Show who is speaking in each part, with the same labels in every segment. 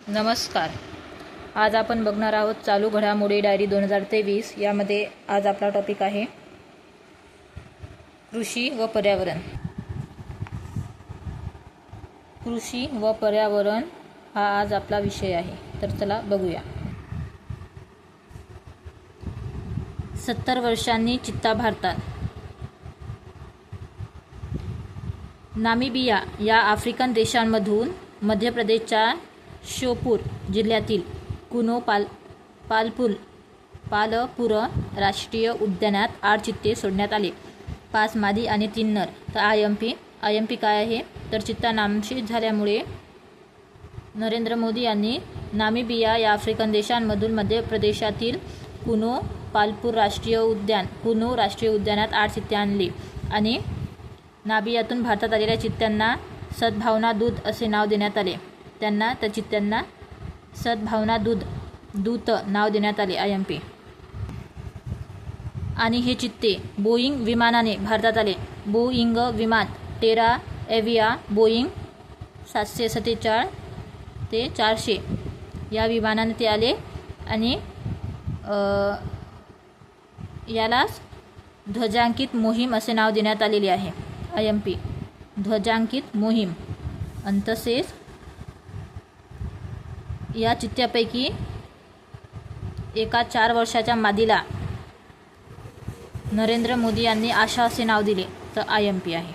Speaker 1: नमस्कार. आज आपण बघणार आहोत चालू घडामोडी डायरी 2023. यामध्ये आज आपला टॉपिक आहे कृषी व पर्यावरण. कृषी व पर्यावरण हा आज आपला विषय आहे. तर चला बघूया. 70 वर्षांनी चित्ता भारतात. नामिबिया या आफ्रिकन देशांमधून मध्य प्रदेशच्या श्योपूर जिल्ह्यातील कुनो पालपूर राष्ट्रीय उद्यानात 8 चित्ते सोडण्यात आले. 5 मादी आणि 3 नर. तर आयएमपी काय आहे तर चित्ता नामशेष झाल्यामुळे नरेंद्र मोदी यांनी नामिबिया या आफ्रिकन देशांमधून मध्य प्रदेशातील कुनो राष्ट्रीय उद्यानात 8 चित्ते आणले आणि नामिबियातून भारतात आलेल्या चित्त्यांना सद्भावना दूत असे नाव देण्यात आले. त्या चित्त्यांना सद्भावना दूत नाव देण्यात आले आयएमपी. आणि हे चित्ते बोईंग विमानाने भारतात आले. बोईंग विमान टेरा एव्हिया बोईंग 747 ते 400 या विमानाने ते आले आणि यालाच ध्वजांकित मोहीम असे नाव देण्यात आलेले आहे आयएमपी. ध्वजांकित मोहीम. आणि तसेच या चित्त्यापैकी एका 4 वर्षाच्या मादीला नरेंद्र मोदी यांनी आशा असे नाव दिले. तर आयएमपी आहे.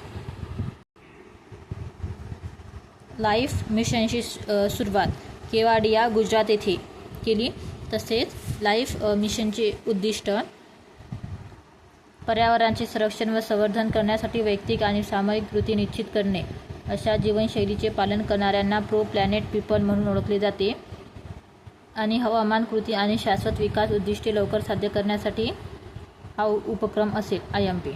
Speaker 1: लाईफ मिशनची सुरुवात केवाडिया गुजरात येथे केली. तसेच लाईफ मिशनचे उद्दिष्ट पर्यावरणाचे संरक्षण व संवर्धन करण्यासाठी वैयक्तिक आणि सामूहिक कृती निश्चित करणे. अशा जीवनशैलीचे पालन करणाऱ्यांना प्रो प्लॅनेट पीपल म्हणून ओळखले जाते. आणि हवामान कृती आणि शाश्वत विकास उद्दिष्टे लवकर साध्य करण्यासाठी हा उपक्रम असेल आयएमपी.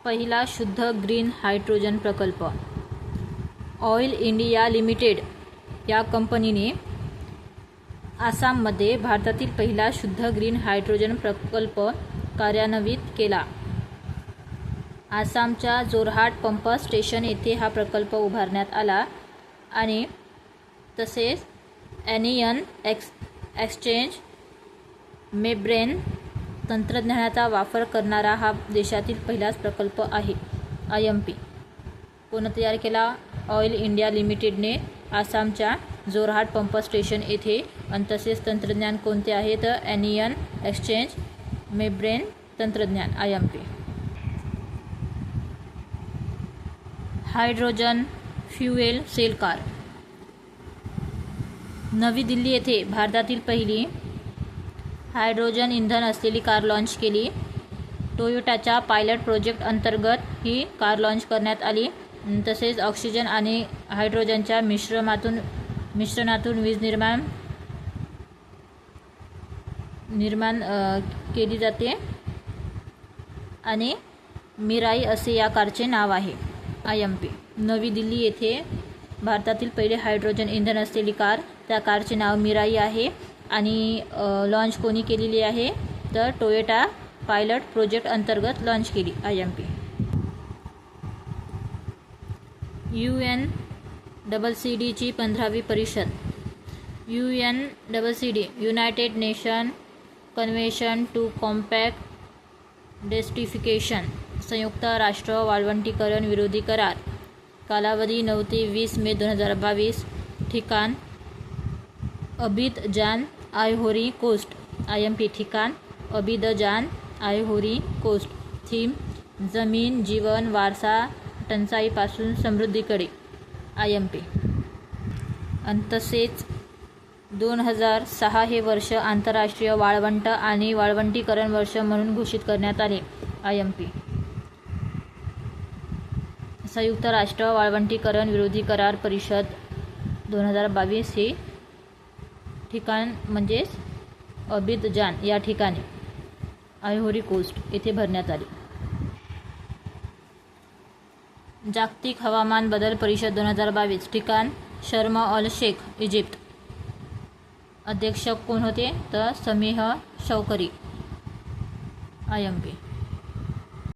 Speaker 1: पहिला शुद्ध ग्रीन हायड्रोजन प्रकल्प. ऑइल इंडिया लिमिटेड या कंपनीने आसाममध्ये भारतातील पहिला शुद्ध ग्रीन हायड्रोजन प्रकल्प कार्यान्वित केला. आसामच्या जोरहाट पंप स्टेशन येथे हा प्रकल्प उभारण्यात आला. आणि तसेच एनियन एक्सचेंज मेम्ब्रेन तंत्रज्ञानाचा वापर करणारा हा देशातील पहिलाच प्रकल्प आहे आयएमपी. कोण तयार केला? ऑइल इंडिया लिमिटेडने आसामच्या जोरहाट पंप स्टेशन येथे. आणि तसेच तंत्रज्ञान कोणते आहे तर एनियन एक्सचेंज मेम्ब्रेन तंत्रज्ञान IMP. Hydrogen fuel cell car. नवी दिल्ली येथे भारतातील पहिली हायड्रोजन इंधन असलेली कार लॉन्च केली. टोयोटाच्या पायलट प्रोजेक्ट अंतर्गत ही कार लॉन्च करण्यात आली. तसेच ऑक्सिजन आणि हायड्रोजनच्या मिश्रणातून वीज निर्माण केली जाते. आणि मिराई असे या कारचे नाव आहे आयएमपी. नवी दिल्ली येथे भारतातील पहिले हायड्रोजन इंधन असलेली कार, त्या कारचे नाव मिराई आहे. आणि लॉन्च कोणी केलेली आहे तर टोयोटा पायलट प्रोजेक्ट अंतर्गत लॉन्च केली आयएमपी. UNCCCची 15वी परिषद. UNCCC united nation convention to combat desertification संयुक्त राष्ट्र वाळवंटीकरण विरोधी करार. कालावधी 9 ते 20 मे 2022. ठिकाण अबिदजान आयव्होरी कोस्ट आयएमपी. ठिकाण अबिदजान आयव्होरी कोस्ट. थीम जमीन जीवन वारसा टंचाईपासून समृद्धीकडे आयएमपी. आणि तसेच 2006 हे वर्ष आंतरराष्ट्रीय वाळवंट आणि वाळवंटीकरण वर्ष म्हणून घोषित करण्यात आले आयएमपी. संयुक्त राष्ट्र वाळवंटीकरण विरोधी करार परिषद 2022 हे ठिकाण म्हणजेच अबिदजान या ठिकाणी आयव्होरी कोस्ट येथे भरण्यात आली. जागतिक हवामान बदल परिषद 2022. ठिकाण शर्म अल शेख इजिप्त. अध्यक्ष कोण होते तर समीह शौकरी आयएमपी.